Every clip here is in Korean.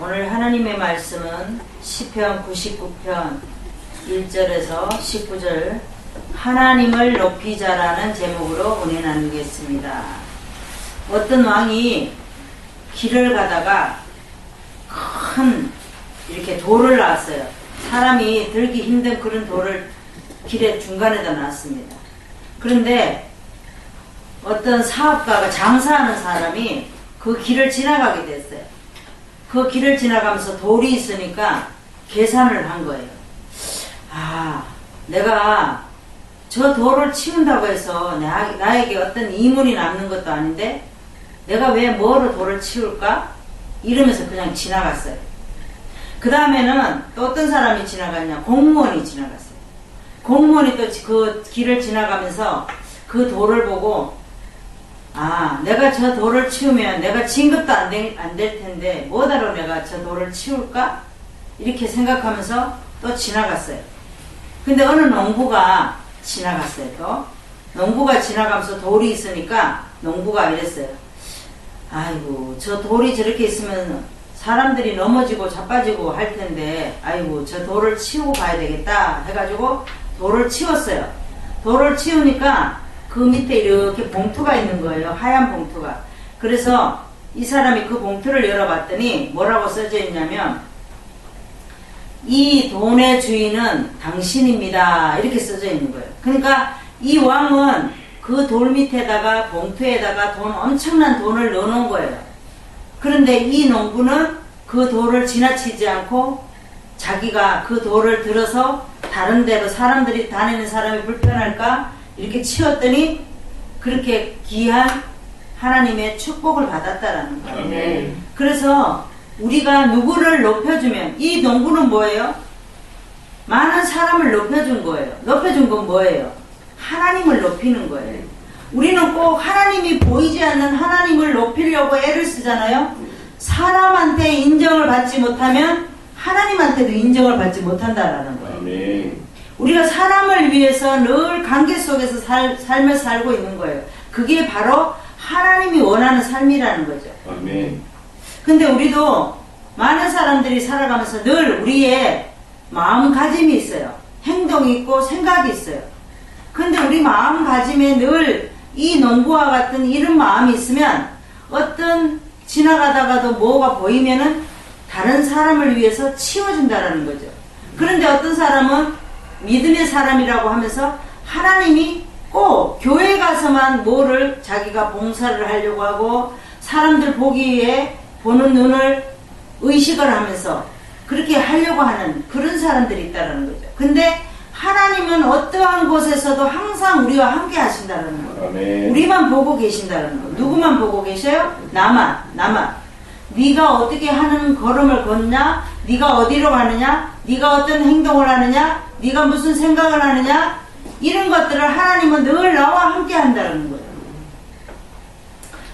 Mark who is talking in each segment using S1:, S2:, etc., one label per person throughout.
S1: 오늘 하나님의 말씀은 시편 99편 1절에서 19절 하나님을 높이자라는 제목으로 은혜 나누겠습니다. 어떤 왕이 길을 가다가 큰 이렇게 돌을 놨어요. 사람이 들기 힘든 그런 돌을 길의 중간에다 놨습니다. 그런데 어떤 사업가가 장사하는 사람이 그 길을 지나가게 됐어요. 그 길을 지나가면서 돌이 있으니까 계산을 한 거예요. 아, 내가 저 돌을 치운다고 해서 나에게 어떤 이문이 남는 것도 아닌데 내가 왜 뭐로 돌을 치울까? 이러면서 그냥 지나갔어요. 그 다음에는 또 어떤 사람이 지나갔냐? 공무원이 지나갔어요. 공무원이 또 그 길을 지나가면서 그 돌을 보고 아, 내가 저 돌을 치우면 내가 진급도 안 될 텐데 뭐하러 내가 저 돌을 치울까? 이렇게 생각하면서 또 지나갔어요. 근데 어느 농부가 지나갔어요. 또 농부가 지나가면서 돌이 있으니까 농부가 이랬어요. 아이고, 저 돌이 저렇게 있으면 사람들이 넘어지고 자빠지고 할 텐데 아이고, 저 돌을 치우고 가야 되겠다 해가지고 돌을 치웠어요. 돌을 치우니까 그 밑에 이렇게 봉투가 있는 거예요. 하얀 봉투가. 그래서 이 사람이 그 봉투를 열어봤더니 뭐라고 써져 있냐면 이 돈의 주인은 당신입니다. 이렇게 써져 있는 거예요. 그러니까 이 왕은 그 돌 밑에다가 봉투에다가 엄청난 돈을 넣어놓은 거예요. 그런데 이 농부는 그 돌을 지나치지 않고 자기가 그 돌을 들어서 다른 데로 사람들이 다니는 사람이 불편할까 이렇게 치웠더니 그렇게 귀한 하나님의 축복을 받았다라는 거예요.
S2: 아멘.
S1: 그래서 우리가 누구를 높여주면 이 농부는 뭐예요? 많은 사람을 높여준 거예요. 높여준 건 뭐예요? 하나님을 높이는 거예요. 우리는 꼭 하나님이 보이지 않는 하나님을 높이려고 애를 쓰잖아요. 사람한테 인정을 받지 못하면 하나님한테도 인정을 받지 못한다라는 거예요.
S2: 아멘.
S1: 우리가 사람을 위해서 늘 관계 속에서 삶을 살고 있는 거예요. 그게 바로 하나님이 원하는 삶이라는 거죠.
S2: 아멘.
S1: 근데 우리도 많은 사람들이 살아가면서 늘 우리의 마음가짐이 있어요. 행동이 있고 생각이 있어요. 근데 우리 마음가짐에 늘 이 농부와 같은 이런 마음이 있으면 어떤 지나가다가도 뭐가 보이면은 다른 사람을 위해서 치워준다라는 거죠. 그런데 어떤 사람은 믿음의 사람이라고 하면서 하나님이 꼭 교회 가서만 뭐를 자기가 봉사를 하려고 하고 사람들 보기에 보는 눈을 의식을 하면서 그렇게 하려고 하는 그런 사람들이 있다는 거죠. 근데 하나님은 어떠한 곳에서도 항상 우리와 함께 하신다는 거예요.
S2: 아멘.
S1: 우리만 보고 계신다는 거예요. 누구만 보고 계셔요? 나만. 네가 어떻게 하는 걸음을 걷냐? 네가 어디로 가느냐? 네가 어떤 행동을 하느냐? 네가 무슨 생각을 하느냐? 이런 것들을 하나님은 늘 나와 함께 한다는 거예요.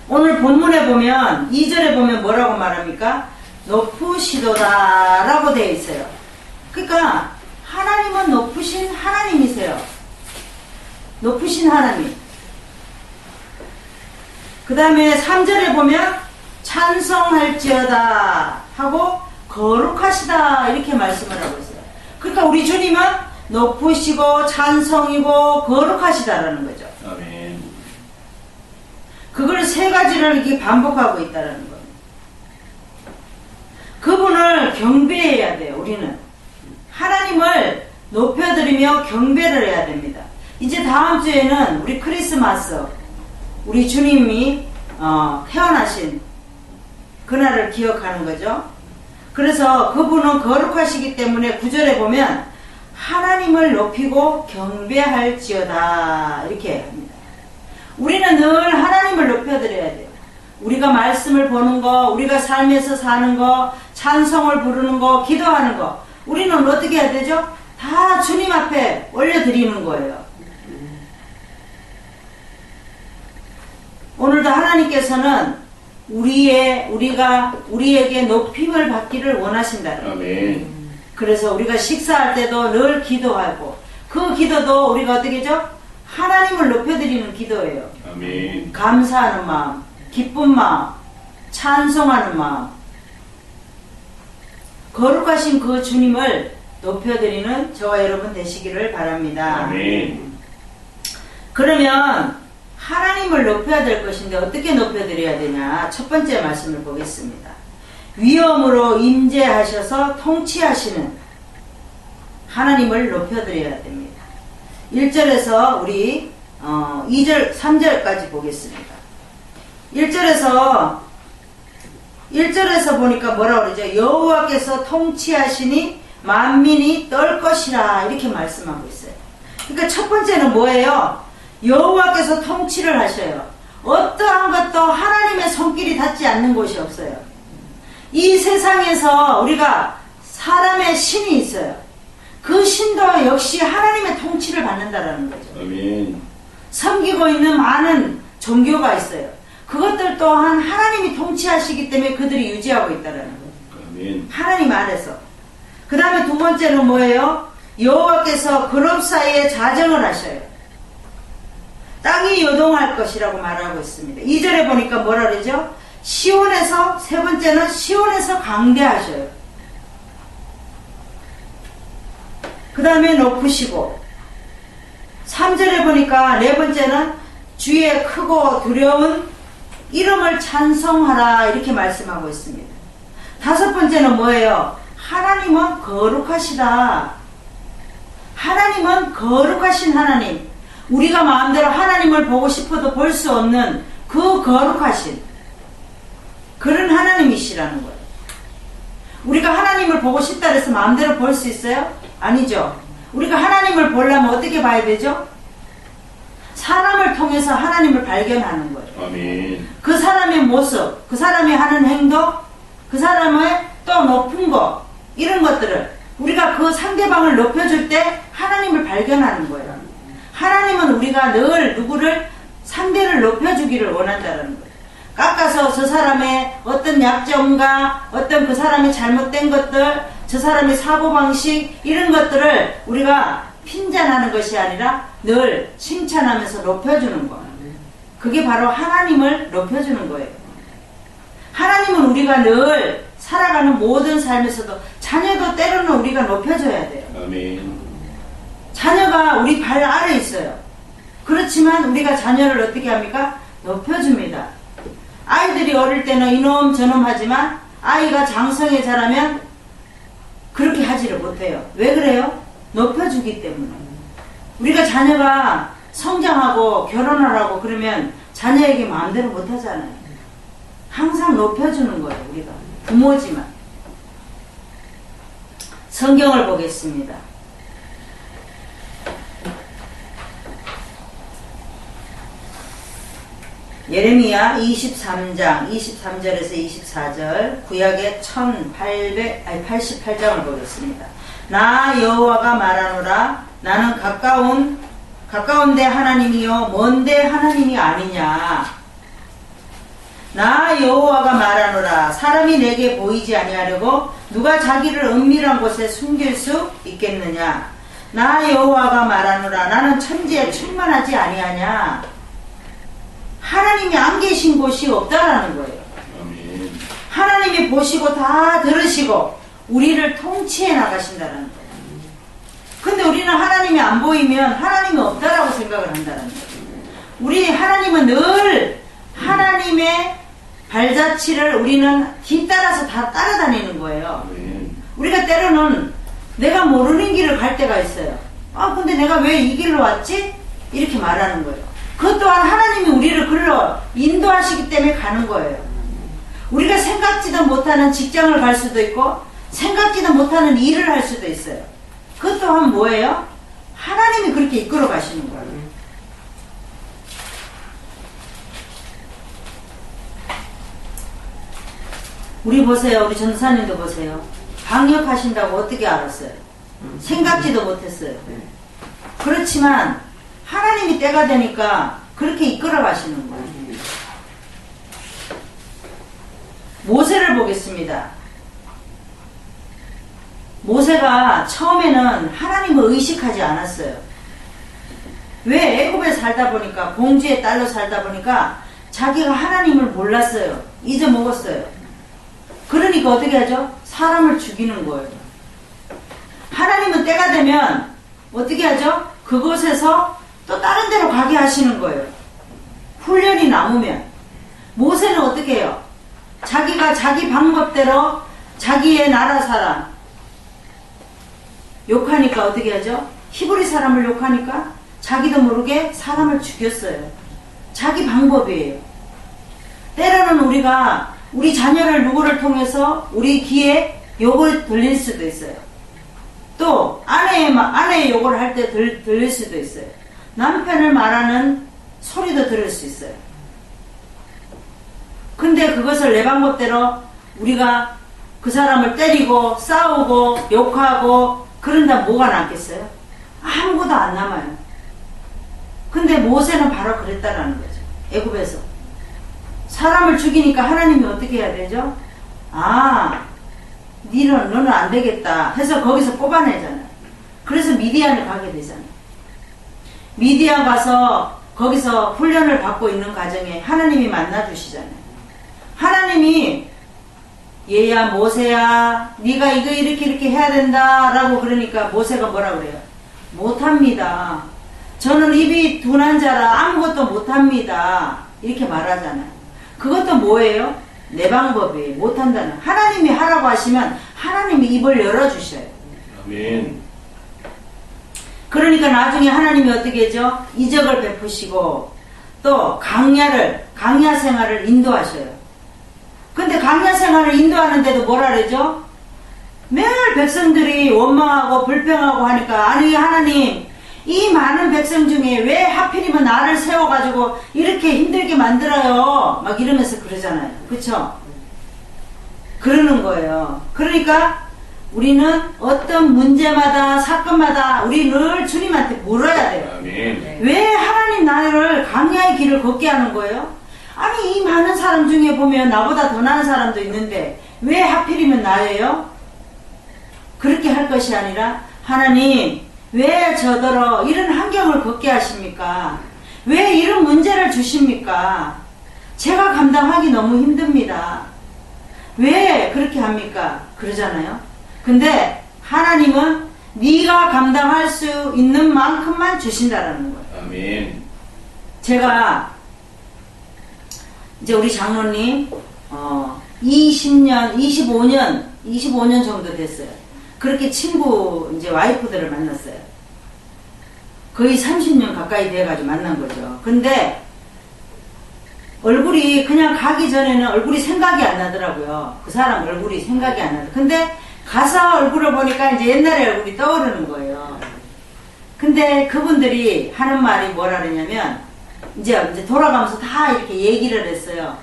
S1: 오늘 본문에 보면 2절에 보면 뭐라고 말합니까? 높으시도다 라고 되어 있어요. 그러니까 하나님은 높으신 하나님이세요. 높으신 하나님. 그 다음에 3절에 보면 찬송할지어다 하고 거룩하시다 이렇게 말씀을 하고 있어요. 그러니까 우리 주님은 높으시고 찬송이고 거룩하시다라는 거죠.
S2: 아멘.
S1: 그걸 세 가지를 이렇게 반복하고 있다는 겁니다. 그분을 경배해야 돼요. 우리는 하나님을 높여드리며 경배를 해야 됩니다. 이제 다음 주에는 우리 크리스마스 우리 주님이 태어나신 그날을 기억하는 거죠. 그래서 그분은 거룩하시기 때문에 9절에 보면 하나님을 높이고 경배할지어다 이렇게 합니다. 우리는 늘 하나님을 높여드려야 돼요. 우리가 말씀을 보는 거, 우리가 삶에서 사는 거, 찬송을 부르는 거, 기도하는 거 우리는 어떻게 해야 되죠? 다 주님 앞에 올려드리는 거예요. 오늘도 하나님께서는 우리에게 높임을 받기를 원하신다.
S2: 아멘.
S1: 그래서 우리가 식사할 때도 늘 기도하고 그 기도도 우리가 어떻게 하죠? 하나님을 높여드리는 기도예요.
S2: 아멘.
S1: 감사하는 마음, 기쁜 마음, 찬송하는 마음. 거룩하신 그 주님을 높여드리는 저와 여러분 되시기를 바랍니다.
S2: 아멘.
S1: 그러면 하나님을 높여야 될 것인데 어떻게 높여드려야 되냐? 첫 번째 말씀을 보겠습니다. 위엄으로 임재하셔서 통치하시는 하나님을 높여드려야 됩니다. 1절에서 우리 2절, 3절까지 보겠습니다. 1절에서 보니까 뭐라 그러죠? 여호와께서 통치하시니 만민이 떨 것이라 이렇게 말씀하고 있어요. 그러니까 첫 번째는 뭐예요? 여호와께서 통치를 하셔요. 어떠한 것도 하나님의 손길이 닿지 않는 곳이 없어요. 이 세상에서 우리가 사람의 신이 있어요. 그 신도 역시 하나님의 통치를 받는다라는 거죠.
S2: 아멘.
S1: 섬기고 있는 많은 종교가 있어요. 그것들 또한 하나님이 통치하시기 때문에 그들이 유지하고 있다라는 거예요.
S2: 아멘.
S1: 하나님 안에서. 그 다음에 두 번째는 뭐예요? 여호와께서 그룹 사이에 자정을 하셔요. 땅이 요동할 것이라고 말하고 있습니다. 2절에 보니까 뭐라 그러죠? 시온에서, 세 번째는 시온에서 강대하셔요. 그 다음에 높으시고, 3절에 보니까 네 번째는 주의 크고 두려운 이름을 찬송하라 이렇게 말씀하고 있습니다. 다섯 번째는 뭐예요? 하나님은 거룩하시다. 하나님은 거룩하신 하나님. 우리가 마음대로 하나님을 보고 싶어도 볼 수 없는 그 거룩하신 그런 하나님이시라는 거예요. 우리가 하나님을 보고 싶다 해서 마음대로 볼 수 있어요? 아니죠. 우리가 하나님을 보려면 어떻게 봐야 되죠? 사람을 통해서 하나님을 발견하는 거예요.
S2: 아멘.
S1: 그 사람의 모습, 그 사람이 하는 행동, 그 사람의 또 높은 거, 이런 것들을 우리가 그 상대방을 높여줄 때 하나님을 발견하는 거예요. 하나님은 우리가 늘 누구를 상대를 높여주기를 원한다는 거예요. 깎아서 저 사람의 어떤 약점과 어떤 그 사람의 잘못된 것들, 저 사람의 사고방식 이런 것들을 우리가 핀잔하는 것이 아니라 늘 칭찬하면서 높여주는 거. 그게 바로 하나님을 높여주는 거예요. 하나님은 우리가 늘 살아가는 모든 삶에서도 자녀도 때로는 우리가 높여줘야 돼요.
S2: 아멘.
S1: 자녀가 우리 발 아래 있어요. 그렇지만 우리가 자녀를 어떻게 합니까? 높여줍니다. 아이들이 어릴 때는 이놈 저놈 하지만 아이가 장성에 자라면 그렇게 하지를 못해요. 왜 그래요? 높여주기 때문에. 우리가 자녀가 성장하고 결혼을 하고 그러면 자녀에게 마음대로 못하잖아요. 항상 높여주는 거예요. 우리가 부모지만. 성경을 보겠습니다. 예레미야 23장 23절에서 24절 구약의 88장을 보겠습니다. 나 여호와가 말하노라 나는 가까운데 하나님이요 먼데 하나님이 아니냐. 나 여호와가 말하노라 사람이 내게 보이지 아니하려고 누가 자기를 은밀한 곳에 숨길 수 있겠느냐. 나 여호와가 말하노라 나는 천지에 충만하지 아니하냐. 하나님이 안 계신 곳이 없다라는 거예요.
S2: 아멘.
S1: 하나님이 보시고 다 들으시고 우리를 통치해 나가신다는 거예요. 근데 우리는 하나님이 안 보이면 하나님이 없다라고 생각을 한다는 거예요. 우리 하나님은 늘 하나님의 발자취를 우리는 뒤따라서 다 따라다니는 거예요.
S2: 아멘.
S1: 우리가 때로는 내가 모르는 길을 갈 때가 있어요. 아 근데 내가 왜 이 길로 왔지? 이렇게 말하는 거예요. 그것 또한 하나님이 우리를 글로 인도하시기 때문에 가는 거예요. 우리가 생각지도 못하는 직장을 갈 수도 있고 생각지도 못하는 일을 할 수도 있어요. 그것 또한 뭐예요? 하나님이 그렇게 이끌어 가시는 거예요. 우리 보세요. 우리 전도사님도 보세요. 방역하신다고 어떻게 알았어요? 생각지도 못했어요. 그렇지만 하나님이 때가 되니까 그렇게 이끌어 가시는 거예요. 모세를 보겠습니다. 모세가 처음에는 하나님을 의식하지 않았어요. 왜? 애굽에 살다 보니까 공주의 딸로 살다 보니까 자기가 하나님을 몰랐어요. 잊어먹었어요. 그러니까 어떻게 하죠? 사람을 죽이는 거예요. 하나님은 때가 되면 어떻게 하죠? 그곳에서 또 다른 데로 가게 하시는 거예요. 훈련이 남으면. 모세는 어떻게 해요? 자기가 자기 방법대로 자기의 나라 사람 욕하니까 어떻게 하죠? 히브리 사람을 욕하니까 자기도 모르게 사람을 죽였어요. 자기 방법이에요. 때로는 우리가 우리 자녀를 누구를 통해서 우리 귀에 욕을 들릴 수도 있어요. 또 아내의 욕을 할 때 들릴 수도 있어요. 남편을 말하는 소리도 들을 수 있어요. 근데 그것을 내 방법대로 우리가 그 사람을 때리고 싸우고 욕하고 그런다면 뭐가 남겠어요? 아무것도 안 남아요. 근데 모세는 바로 그랬다라는 거죠. 애굽에서 사람을 죽이니까 하나님이 어떻게 해야 되죠? 너는 안 되겠다 해서 거기서 뽑아내잖아요. 그래서 미디안을 가게 되잖아요. 미디안 가서 거기서 훈련을 받고 있는 과정에 하나님이 만나주시잖아요. 하나님이 얘야 모세야 네가 이거 이렇게 해야 된다 라고 그러니까 모세가 뭐라 그래요? 못합니다. 저는 입이 둔한 자라 아무것도 못합니다. 이렇게 말하잖아요. 그것도 뭐예요? 내 방법이에요. 못한다는. 하나님이 하라고 하시면 하나님이 입을 열어주셔요.
S2: 아멘.
S1: 그러니까 나중에 하나님이 어떻게 하죠? 이적을 베푸시고 또 강야 생활을 인도하셔요. 근데 강야 생활을 인도하는데도 뭐라 그러죠? 매일 백성들이 원망하고 불평하고 하니까 아니 하나님 이 많은 백성 중에 왜 하필이면 나를 세워가지고 이렇게 힘들게 만들어요? 막 이러면서 그러잖아요. 그쵸? 그러는 거예요. 그러니까 우리는 어떤 문제마다 사건마다 우리 늘 주님한테 물어야 돼요.
S2: 아멘.
S1: 왜 하나님 나를 강야의 길을 걷게 하는 거예요? 아니 이 많은 사람 중에 보면 나보다 더 나은 사람도 있는데 왜 하필이면 나예요? 그렇게 할 것이 아니라 하나님 왜 저더러 이런 환경을 걷게 하십니까? 왜 이런 문제를 주십니까? 제가 감당하기 너무 힘듭니다. 왜 그렇게 합니까? 그러잖아요. 근데 하나님은 네가 감당할 수 있는 만큼만 주신다라는 거예요.
S2: 아멘.
S1: 제가 이제 우리 장로님 20년, 25년 정도 됐어요. 그렇게 친구 이제 와이프들을 만났어요. 거의 30년 가까이 돼가지고 만난 거죠. 근데 얼굴이 그냥 가기 전에는 얼굴이 생각이 안 나더라고요. 그 사람 얼굴이 생각이 안 나더라고요. 근데 가서 얼굴을 보니까 이제 옛날의 얼굴이 떠오르는 거예요. 근데 그분들이 하는 말이 뭐라 그러냐면 이제 돌아가면서 다 이렇게 얘기를 했어요.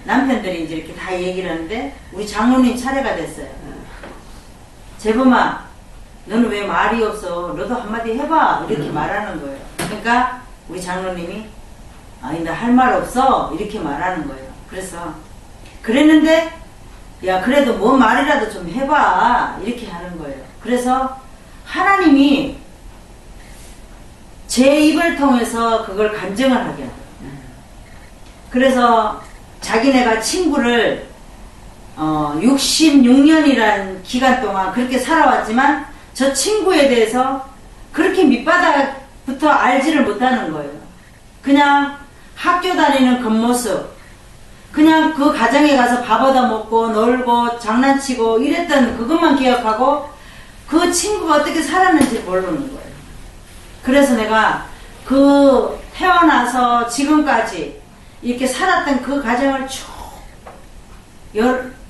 S1: 남편들이 이제 이렇게 다 얘기를 하는데 우리 장로님 차례가 됐어요. 재범아 너는 왜 말이 없어? 너도 한마디 해봐. 이렇게 말하는 거예요. 그러니까 우리 장로님이 아니 나 할 말 없어. 이렇게 말하는 거예요. 그래서 그랬는데 야 그래도 뭐 말이라도 좀 해봐. 이렇게 하는 거예요. 그래서 하나님이 제 입을 통해서 그걸 간증을 하게 하더라고요. 그래서 자기네가 친구를 66년이라는 기간 동안 그렇게 살아왔지만 저 친구에 대해서 그렇게 밑바닥부터 알지를 못하는 거예요. 그냥 학교 다니는 겉모습, 그냥 그 가정에 가서 밥 얻어 먹고 놀고 장난치고 이랬던 그것만 기억하고 그 친구가 어떻게 살았는지 모르는 거예요. 그래서 내가 그 태어나서 지금까지 이렇게 살았던 그 가정을 쭉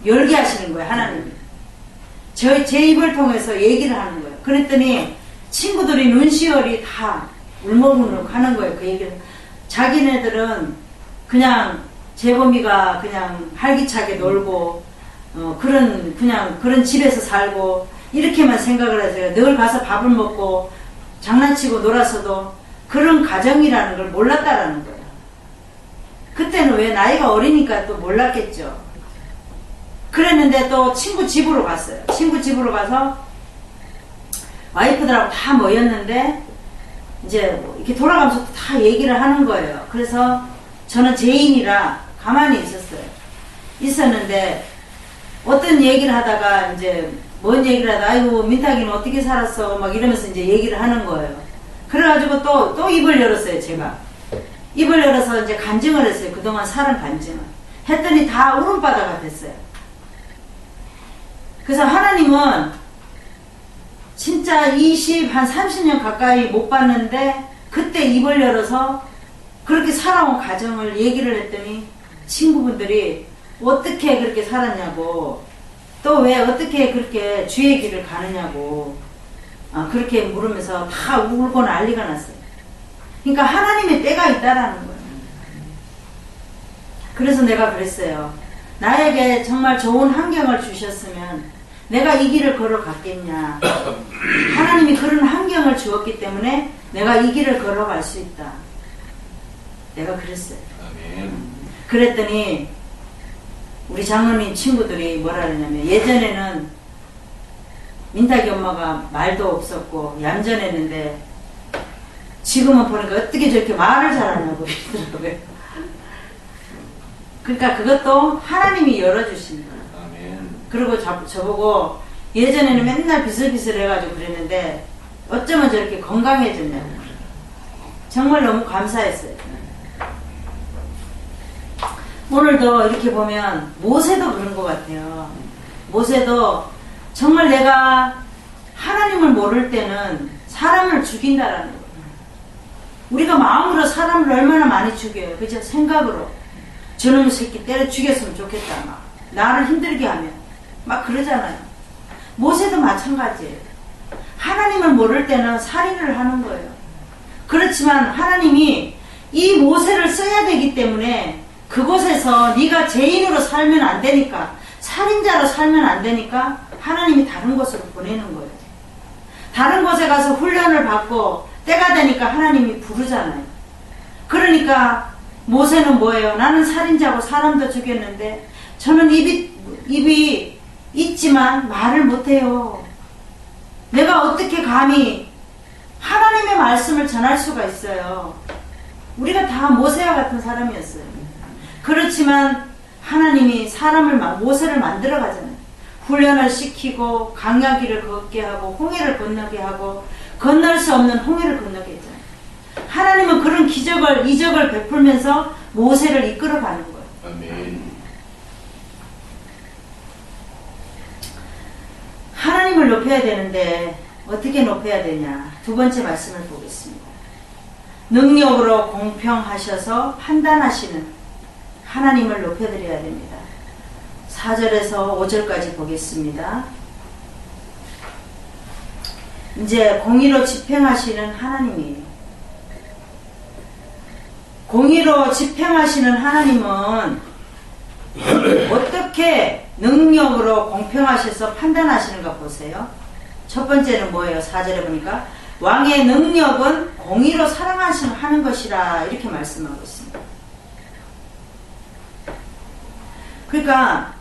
S1: 열게 하시는 거예요. 하나님이. 제 입을 통해서 얘기를 하는 거예요. 그랬더니 친구들이 눈시울이 다 울먹울먹 하는 거예요. 그 얘기를. 자기네들은 그냥 재범이가 그냥 활기차게 놀고 그런 집에서 살고 이렇게만 생각을 하세요. 늘 가서 밥을 먹고 장난치고 놀았어도 그런 가정이라는 걸 몰랐다라는 거예요. 그때는 왜 나이가 어리니까 또 몰랐겠죠. 그랬는데 또 친구 집으로 갔어요. 친구 집으로 가서 와이프들하고 다 모였는데 이제 이렇게 돌아가면서 다 얘기를 하는 거예요. 그래서 저는 죄인이라 가만히 있었어요. 있었는데 어떤 얘기를 하다가 이제 뭔 얘기를 하다 아이고 민탁이는 어떻게 살았어 막 이러면서 이제 얘기를 하는 거예요. 그래가지고 또 입을 열었어요. 제가 입을 열어서 이제 간증을 했어요. 그동안 살은 간증을 했더니 다 울음바다가 됐어요. 그래서 하나님은 진짜 한 30년 가까이 못 봤는데 그때 입을 열어서 그렇게 살아온 가정을 얘기를 했더니 친구분들이 어떻게 그렇게 살았냐고 또 왜 어떻게 그렇게 주의 길을 가느냐고 그렇게 물으면서 다 울고 난리가 났어요. 그러니까 하나님의 때가 있다라는 거예요. 그래서 내가 그랬어요. 나에게 정말 좋은 환경을 주셨으면 내가 이 길을 걸어갔겠냐. 하나님이 그런 환경을 주었기 때문에 내가 이 길을 걸어갈 수 있다. 내가 그랬어요.
S2: 아멘.
S1: 그랬더니 우리 장로님 친구들이 뭐라 그러냐면 예전에는 민탁이 엄마가 말도 없었고 얌전했는데 지금은 보니까 어떻게 저렇게 말을 잘하냐고 그러더라고요. 그러니까 그것도 하나님이 열어주신 거예요.
S2: 아멘.
S1: 그리고 저보고 예전에는 맨날 비슬비슬 해가지고 그랬는데 어쩌면 저렇게 건강해졌냐고. 정말 너무 감사했어요. 오늘도 이렇게 보면 모세도 그런 것 같아요. 모세도 정말 내가 하나님을 모를 때는 사람을 죽인다라는 거예요. 우리가 마음으로 사람을 얼마나 많이 죽여요. 그죠? 생각으로. 저놈의 새끼 때려 죽였으면 좋겠다. 막. 나를 힘들게 하면. 막 그러잖아요. 모세도 마찬가지예요. 하나님을 모를 때는 살인을 하는 거예요. 그렇지만 하나님이 이 모세를 써야 되기 때문에 그곳에서 네가 죄인으로 살면 안 되니까 살인자로 살면 안 되니까 하나님이 다른 곳으로 보내는 거예요. 다른 곳에 가서 훈련을 받고 때가 되니까 하나님이 부르잖아요. 그러니까 모세는 뭐예요? 나는 살인자고 사람도 죽였는데 저는 입이 있지만 말을 못해요. 내가 어떻게 감히 하나님의 말씀을 전할 수가 있어요. 우리가 다 모세와 같은 사람이었어요. 그렇지만 하나님이 모세를 만들어 가잖아요. 훈련을 시키고 강야길을 걷게 하고 홍해를 건너게 하고 건널 수 없는 홍해를 건너게 했잖아요. 하나님은 그런 이적을 베풀면서 모세를 이끌어가는 거예요.
S2: 아멘.
S1: 하나님을 높여야 되는데 어떻게 높여야 되냐. 두 번째 말씀을 보겠습니다. 능력으로 공평하셔서 판단하시는 하나님을 높여드려야 됩니다. 4절에서 5절까지 보겠습니다. 이제 공의로 집행하시는 하나님이에요. 공의로 집행하시는 하나님은 어떻게 능력으로 공평하셔서 판단하시는가 보세요. 첫 번째는 뭐예요? 4절에 보니까 왕의 능력은 공의로 사랑하는 것이라 이렇게 말씀하고 있습니다. 그러니까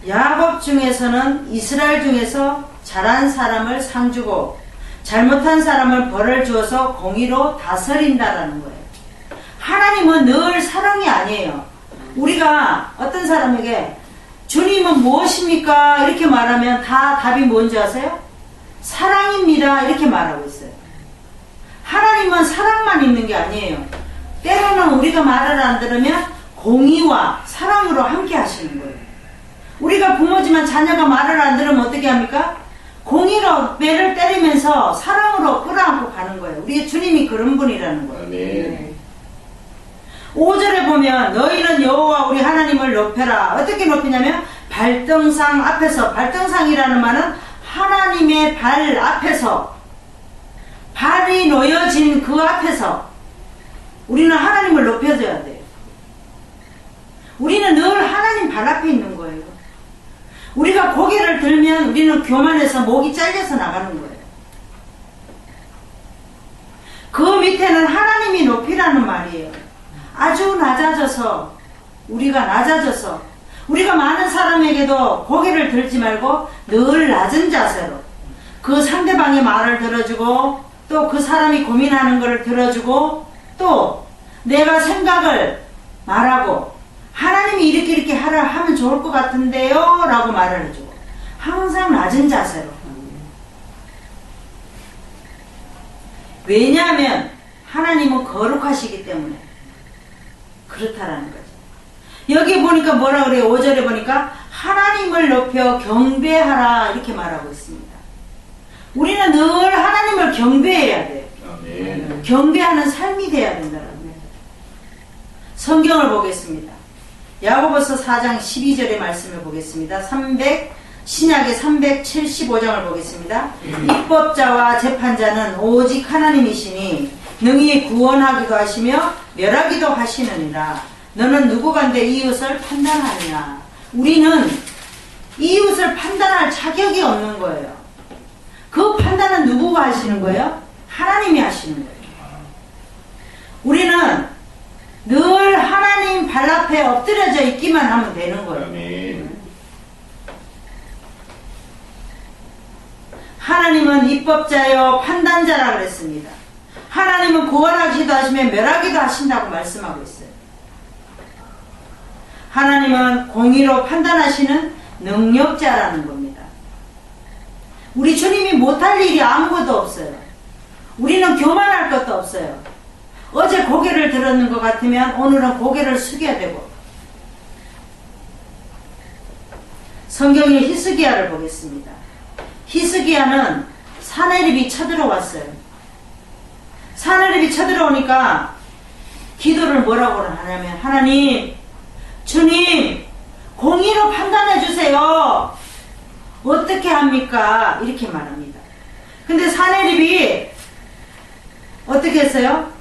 S1: 야곱 중에서는 이스라엘 중에서 잘한 사람을 상 주고 잘못한 사람을 벌을 주어서 공의로 다스린다라는 거예요. 하나님은 늘 사랑이 아니에요. 우리가 어떤 사람에게 주님은 무엇입니까? 이렇게 말하면 다 답이 뭔지 아세요? 사랑입니다. 이렇게 말하고 있어요. 하나님은 사랑만 있는 게 아니에요. 때로는 우리가 말을 안 들으면 공의와 사랑으로 함께 하시는 거예요. 우리가 부모지만 자녀가 말을 안 들으면 어떻게 합니까? 공의로 매를 때리면서 사랑으로 끌어안고 가는 거예요. 우리 주님이 그런 분이라는 거예요.
S2: 아멘.
S1: 5절에 보면 너희는 여호와 우리 하나님을 높여라. 어떻게 높이냐면 발등상 앞에서, 발등상이라는 말은 하나님의 발 앞에서, 발이 놓여진 그 앞에서 우리는 하나님을 높여줘야 돼요. 우리는 늘 하나님 발 앞에 있는 거예요. 우리가 고개를 들면 우리는 교만해서 목이 잘려서 나가는 거예요. 그 밑에는 하나님이 높이라는 말이에요. 아주 낮아져서 우리가 많은 사람에게도 고개를 들지 말고 늘 낮은 자세로 그 상대방의 말을 들어주고 또 그 사람이 고민하는 것을 들어주고 또 내가 생각을 말하고 하나님이 이렇게 하면 좋을 것 같은데요 라고 말을 해주고 항상 낮은 자세로. 왜냐하면 하나님은 거룩하시기 때문에 그렇다라는 거죠. 여기 보니까 뭐라 그래요? 5절에 보니까 하나님을 높여 경배하라 이렇게 말하고 있습니다. 우리는 늘 하나님을 경배해야 돼요.
S2: 아멘.
S1: 경배하는 삶이 돼야 된다는 거예요. 성경을 보겠습니다. 야고보서 4장 12절의 말씀을 보겠습니다. 신약의 375장을 보겠습니다. 입법자와 재판자는 오직 하나님이시니 능히 구원하기도 하시며 멸하기도 하시느니라. 너는 누구간데 이웃을 판단하느냐. 우리는 이웃을 판단할 자격이 없는 거예요. 그 판단은 누구가 하시는 거예요? 하나님이 하시는 거예요. 우리는 늘 하나님 발 앞에 엎드려져 있기만 하면 되는 거예요.
S2: 아멘.
S1: 하나님은 입법자요 판단자라 그랬습니다. 하나님은 구원하기도 하시며 멸하기도 하신다고 말씀하고 있어요. 하나님은 공의로 판단하시는 능력자라는 겁니다. 우리 주님이 못할 일이 아무것도 없어요. 우리는 교만할 것도 없어요. 어제 고개를 들었는 것 같으면 오늘은 고개를 숙여야 되고. 성경의 히스기야를 보겠습니다. 히스기야는 사내립이 쳐들어왔어요. 사내립이 쳐들어오니까 기도를 뭐라고 하냐면 하나님, 주님, 공의로 판단해 주세요. 어떻게 합니까? 이렇게 말합니다. 근데 사내립이 어떻게 했어요?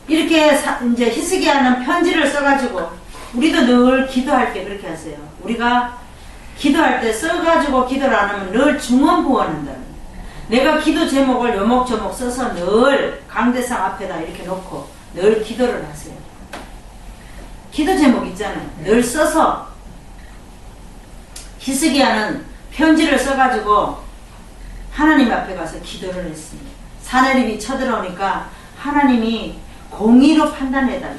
S1: 이렇게 이제 히스기야는 편지를 써가지고 우리도 늘 기도할 때 그렇게 하세요. 우리가 기도할 때 써가지고 기도를 안 하면 늘 중언부언한다는 거예요. 내가 기도 제목을 요목조목 써서 늘 강대상 앞에다 이렇게 놓고 늘 기도를 하세요. 기도 제목 있잖아요. 늘 써서. 히스기야는 편지를 써가지고 하나님 앞에 가서 기도를 했습니다. 사내립이 쳐들어오니까 하나님이 공의로 판단해달라.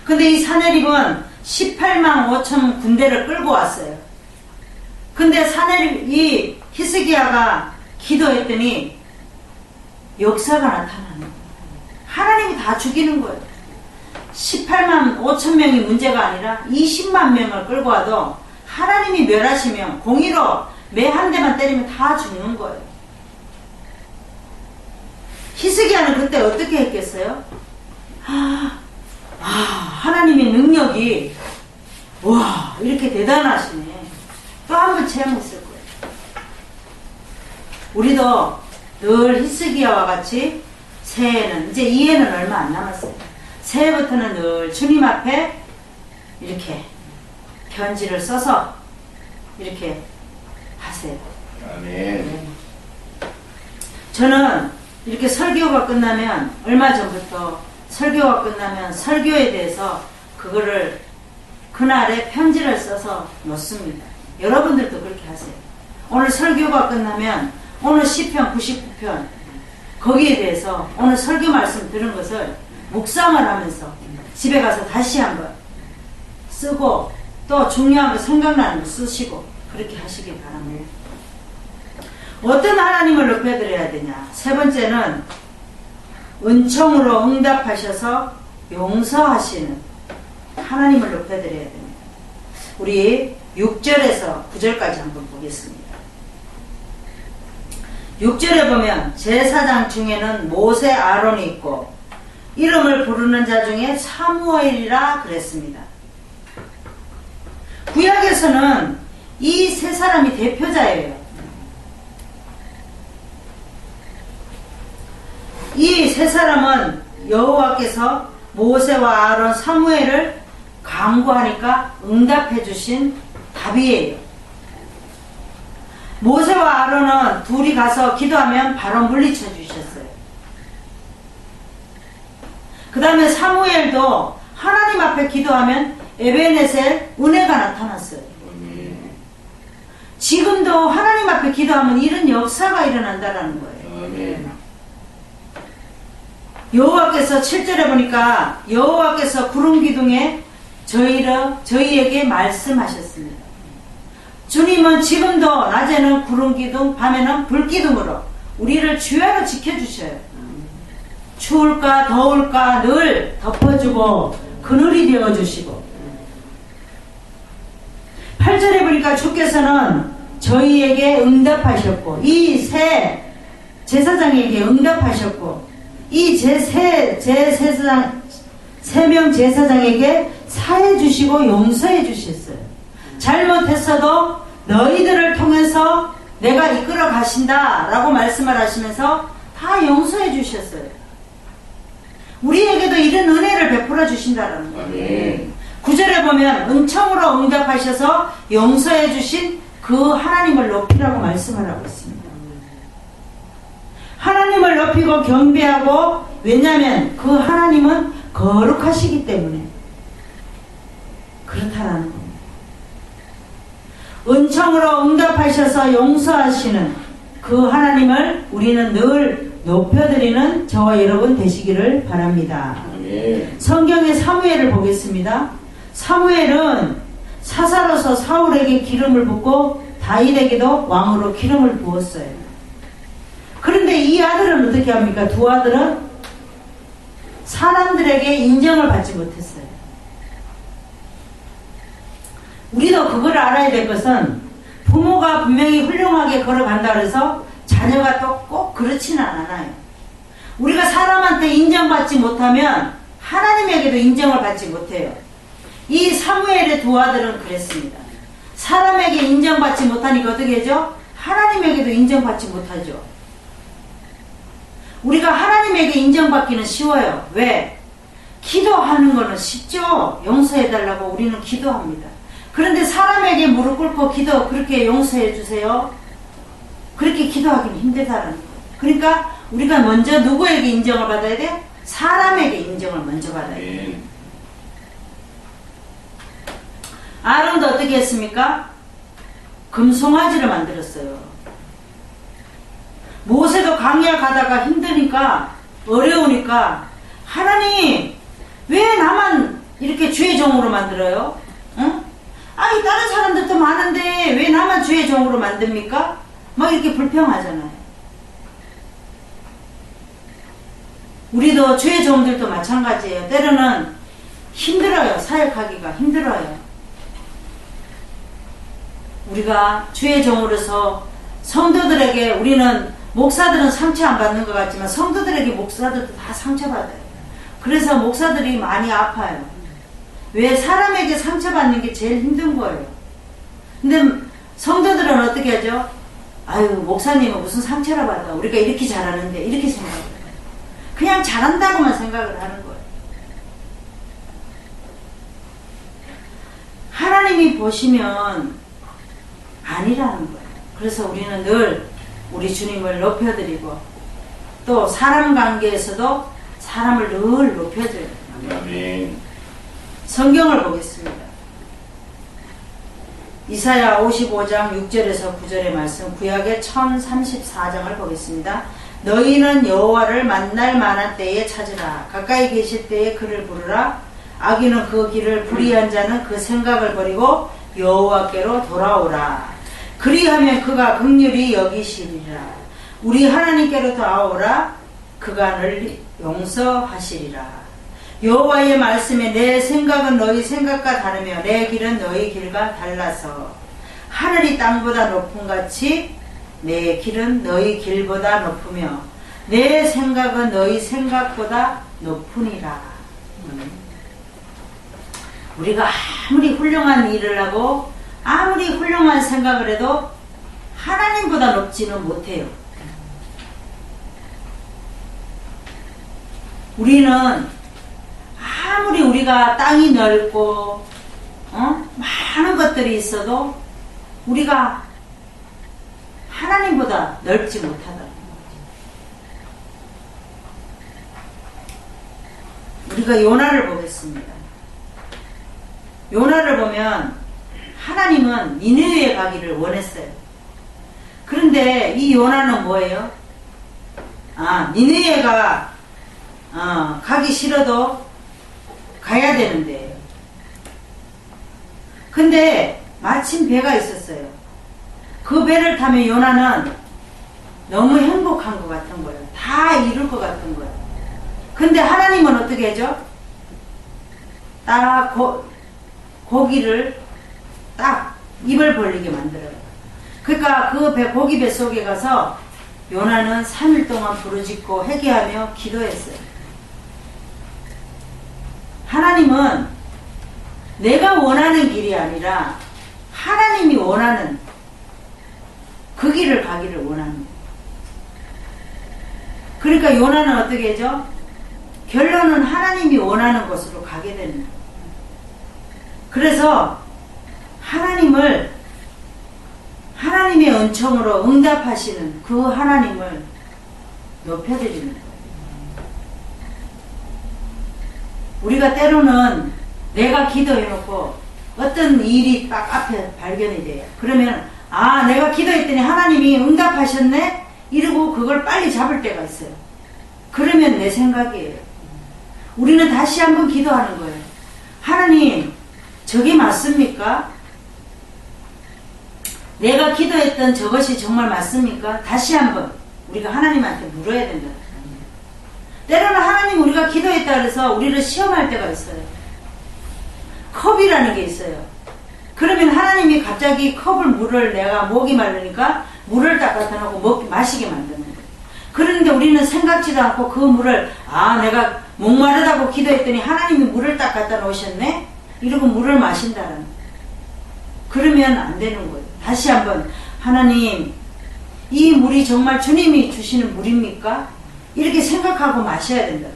S1: 근데 이 사내립은 18만 5천 군대를 끌고 왔어요. 근데 이 히스기야가 기도했더니 역사가 나타나는 거예요. 하나님이 다 죽이는 거예요. 18만 5천 명이 문제가 아니라 20만 명을 끌고 와도 하나님이 멸하시면 공의로 매 한 대만 때리면 다 죽는 거예요. 히스기야는 그때 어떻게 했겠어요? 하나님의 능력이 와 이렇게 대단하시네. 또 한 번 체험했을 거예요. 우리도 늘 히스기야와 같이 새해는 이제 2해는 얼마 안 남았어요. 새해부터는 늘 주님 앞에 이렇게 편지를 써서 이렇게 하세요.
S2: 아멘.
S1: 저는 이렇게 설교가 끝나면 얼마 전부터 설교가 끝나면 설교에 대해서 그거를 그날에 편지를 써서 놓습니다. 여러분들도 그렇게 하세요. 오늘 설교가 끝나면 오늘 시편 99편 거기에 대해서 오늘 설교 말씀 들은 것을 묵상을 하면서 집에 가서 다시 한번 쓰고 또 중요한 거 생각나는 거 쓰시고 그렇게 하시기 바랍니다. 어떤 하나님을 높여드려야 되냐? 세 번째는 은총으로 응답하셔서 용서하시는 하나님을 높여드려야 됩니다. 우리 6절에서 9절까지 한번 보겠습니다. 6절에 보면 제사장 중에는 모세, 아론이 있고 이름을 부르는 자 중에 사무엘이라 그랬습니다. 구약에서는 이 세 사람이 대표자예요. 이 세 사람은 여호와께서 모세와 아론, 사무엘을 간구하니까 응답해 주신 답이에요. 모세와 아론은 둘이 가서 기도하면 바로 물리쳐 주셨어요. 그 다음에 사무엘도 하나님 앞에 기도하면 에베네셀 은혜가 나타났어요. 지금도 하나님 앞에 기도하면 이런 역사가 일어난다는 거예요.
S2: 아멘.
S1: 여호와께서 7절에 보니까 여호와께서 구름 기둥에 저희에게 말씀하셨습니다. 주님은 지금도 낮에는 구름 기둥, 밤에는 불 기둥으로 우리를 주야로 지켜주셔요. 추울까 더울까 늘 덮어주고 그늘이 되어주시고, 8절에 보니까 주께서는 저희에게 응답하셨고, 이 세 제사장에게 응답하셨고, 이 세 명 제사장에게 사해 주시고 용서해 주셨어요. 잘못했어도 너희들을 통해서 내가 이끌어 가신다 라고 말씀을 하시면서 다 용서해 주셨어요. 우리에게도 이런 은혜를 베풀어 주신다라는 거예요.
S2: 아멘.
S1: 9절에 보면 은총으로 응답하셔서 용서해 주신 그 하나님을 높이라고 말씀을 하고 있습니다. 하나님을 높이고 경배하고, 왜냐하면 그 하나님은 거룩하시기 때문에 그렇다라는 겁니다. 은총으로 응답하셔서 용서하시는 그 하나님을 우리는 늘 높여드리는 저와 여러분 되시기를 바랍니다.
S2: 아멘.
S1: 성경의 사무엘을 보겠습니다. 사무엘은 사사로서 사울에게 기름을 붓고 다윗에게도 왕으로 기름을 부었어요. 그런데 이 아들은 어떻게 합니까? 두 아들은 사람들에게 인정을 받지 못했어요. 우리도 그걸 알아야 될 것은, 부모가 분명히 훌륭하게 걸어간다 그래서 자녀가 또 꼭 그렇지는 않아요. 우리가 사람한테 인정받지 못하면 하나님에게도 인정을 받지 못해요. 이 사무엘의 두 아들은 그랬습니다. 사람에게 인정받지 못하니까 어떻게 하죠? 하나님에게도 인정받지 못하죠. 우리가 하나님에게 인정받기는 쉬워요. 왜? 기도하는 거는 쉽죠. 용서해달라고 우리는 기도합니다. 그런데 사람에게 무릎 꿇고 기도, 그렇게 용서해 주세요, 그렇게 기도하기는 힘들다는 거예요. 그러니까 우리가 먼저 누구에게 인정을 받아야 돼? 사람에게 인정을 먼저 받아야 돼요. 아론도 어떻게 했습니까? 금송아지를 만들었어요. 모세도 광야 가다가 힘드니까, 어려우니까, 하나님 왜 나만 이렇게 주의 종으로 만들어요? 응? 아니 다른 사람들도 많은데 왜 나만 주의 종으로 만듭니까? 막 이렇게 불평하잖아요. 우리도 주의 종들도 마찬가지예요. 때로는 힘들어요. 사역하기가 힘들어요. 우리가 주의 종으로서 성도들에게, 우리는 목사들은 상처 안 받는 것 같지만 성도들에게 목사들도 다 상처받아요. 그래서 목사들이 많이 아파요. 왜? 사람에게 상처받는 게 제일 힘든 거예요. 근데 성도들은 어떻게 하죠? 아유, 목사님은 무슨 상처를 받아, 우리가 이렇게 잘하는데, 이렇게 생각해요. 그냥 잘한다고만 생각을 하는 거예요. 하나님이 보시면 아니라는 거예요. 그래서 우리는 늘 우리 주님을 높여드리고, 또 사람 관계에서도 사람을 늘 높여줘요.
S2: 아멘.
S1: 성경을 보겠습니다. 이사야 55장 6절에서 9절의 말씀, 구약의 1034장을 보겠습니다. 너희는 여호와를 만날 만한 때에 찾으라. 가까이 계실 때에 그를 부르라. 악인은 그 길을, 불의한 자는 그 생각을 버리고 여호와께로 돌아오라. 그리하면 그가 긍휼히 여기시리라. 우리 하나님께로 돌아오라. 그가 널리 용서하시리라. 여호와의 말씀에 내 생각은 너희 생각과 다르며 내 길은 너희 길과 달라서 하늘이 땅보다 높음 같이 내 길은 너희 길보다 높으며 내 생각은 너희 생각보다 높으니라. 우리가 아무리 훌륭한 일을 하고 아무리 훌륭한 생각을 해도 하나님보다 높지는 못해요. 우리는 아무리 우리가 땅이 넓고 많은 것들이 있어도 우리가 하나님보다 넓지 못하다. 우리가 요나를 보겠습니다. 요나를 보면 하나님은 니느웨에 가기를 원했어요. 그런데 이 요나는 뭐예요? 니느웨가 가기 싫어도 가야 되는데 근데 마침 배가 있었어요. 그 배를 타면 요나는 너무 행복한 것 같은 거예요. 다 이룰 것 같은 거예요. 근데 하나님은 어떻게 해줘? 딱 고기를 딱 입을 벌리게 만들어요. 그러니까 그 고기 배 속에 가서 요나는 3일 동안 부르짖고 회개하며 기도했어요. 하나님은 내가 원하는 길이 아니라 하나님이 원하는 그 길을 가기를 원하는 거예요. 그러니까 요나는 어떻게 해죠? 결론은 하나님이 원하는 곳으로 가게 되는 거예요. 그래서 하나님의 은총으로 응답하시는 그 하나님을 높여드리는 거예요. 우리가 때로는 내가 기도해놓고 어떤 일이 딱 앞에 발견이 돼요. 그러면 내가 기도했더니 하나님이 응답하셨네? 이러고 그걸 빨리 잡을 때가 있어요. 그러면 내 생각이에요. 우리는 다시 한번 기도하는 거예요. 하나님, 저게 맞습니까? 내가 기도했던 저것이 정말 맞습니까? 다시 한번 우리가 하나님한테 물어야 된다. 때로는 하나님 우리가 기도했다 그래서 우리를 시험할 때가 있어요. 컵이라는 게 있어요. 그러면 하나님이 갑자기 물을 내가 목이 마르니까 물을 딱 갖다 놓고 마시게 만드는 거예요. 그런데 우리는 생각지도 않고 그 물을 내가 목마르다고 기도했더니 하나님이 물을 딱 갖다 놓으셨네? 이러고 물을 마신다는 거예요. 그러면 안 되는 거예요. 다시 한번 하나님, 이 물이 정말 주님이 주시는 물입니까? 이렇게 생각하고 마셔야 된다.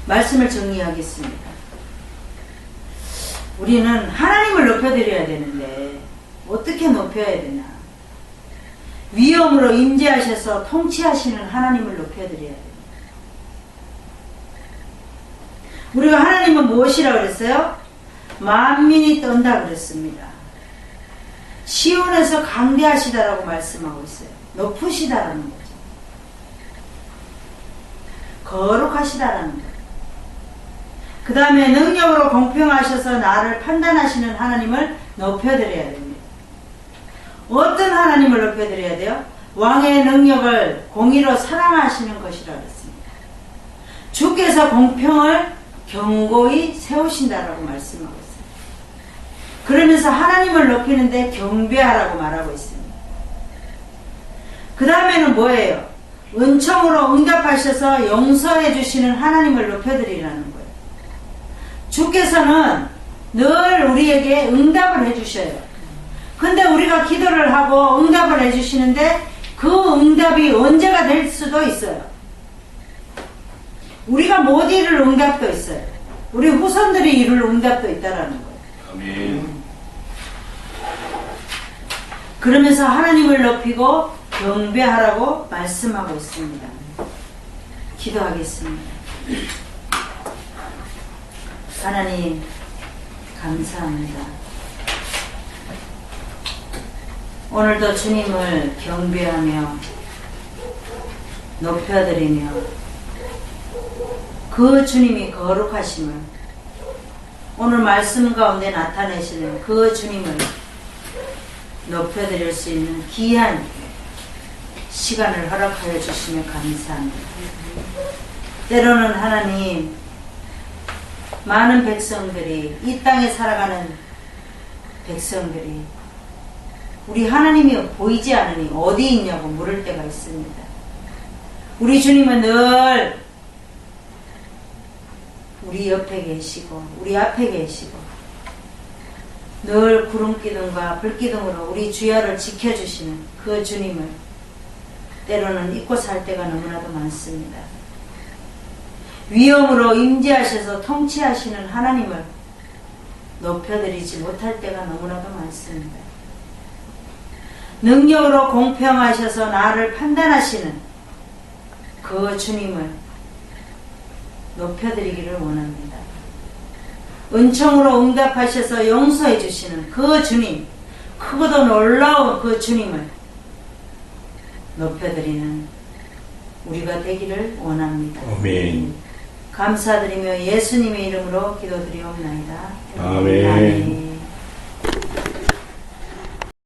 S1: 말씀을 정리하겠습니다. 우리는 하나님을 높여드려야 되는데 어떻게 높여야 되나? 위엄으로 임재하셔서 통치하시는 하나님을 높여드려야 됩니다. 우리가 하나님은 무엇이라고 그랬어요? 만민이 떤다 그랬습니다. 시온에서 강대하시다라고 말씀하고 있어요. 높으시다라는 거죠. 거룩하시다라는 거예요. 그 다음에 능력으로 공평하셔서 나를 판단하시는 하나님을 높여드려야 됩니다. 어떤 하나님을 높여드려야 돼요? 왕의 능력을 공의로 사랑하시는 것이라 그랬습니다. 주께서 공평을 견고히 세우신다라고 말씀하고 있어요. 그러면서 하나님을 높이는데 경배하라고 말하고 있습니다. 그 다음에는 뭐예요? 은총으로 응답하셔서 용서해 주시는 하나님을 높여드리라는 거예요. 주께서는 늘 우리에게 응답을 해주셔요. 근데 우리가 기도를 하고 응답을 해주시는데 그 응답이 언제가 될 수도 있어요. 우리가 못 이룰 응답도 있어요. 우리 후손들이 이룰 응답도 있다라는 거예요.
S2: 아멘.
S1: 그러면서 하나님을 높이고 경배하라고 말씀하고 있습니다. 기도하겠습니다. 하나님, 감사합니다. 오늘도 주님을 경배하며 높여드리며 그 주님이 거룩하심을 오늘 말씀 가운데 나타내시는 그 주님을 높여드릴 수 있는 귀한 시간을 허락하여 주시며 감사합니다. 때로는 하나님, 많은 백성들이, 이 땅에 살아가는 백성들이 우리 하나님이 보이지 않으니 어디 있냐고 물을 때가 있습니다. 우리 주님은 늘 우리 옆에 계시고 우리 앞에 계시고 늘 구름기둥과 불기둥으로 우리 주야를 지켜주시는 그 주님을 때로는 잊고 살 때가 너무나도 많습니다. 위엄으로 임재하셔서 통치하시는 하나님을 높여드리지 못할 때가 너무나도 많습니다. 능력으로 공평하셔서 나를 판단하시는 그 주님을 높여드리기를 원합니다. 은총으로 응답하셔서 용서해 주시는 그 주님, 크고도 놀라운 그 주님을 높여드리는 우리가 되기를 원합니다.
S2: 아멘.
S1: 감사드리며 예수님의 이름으로 기도드리옵나이다.
S3: 아멘.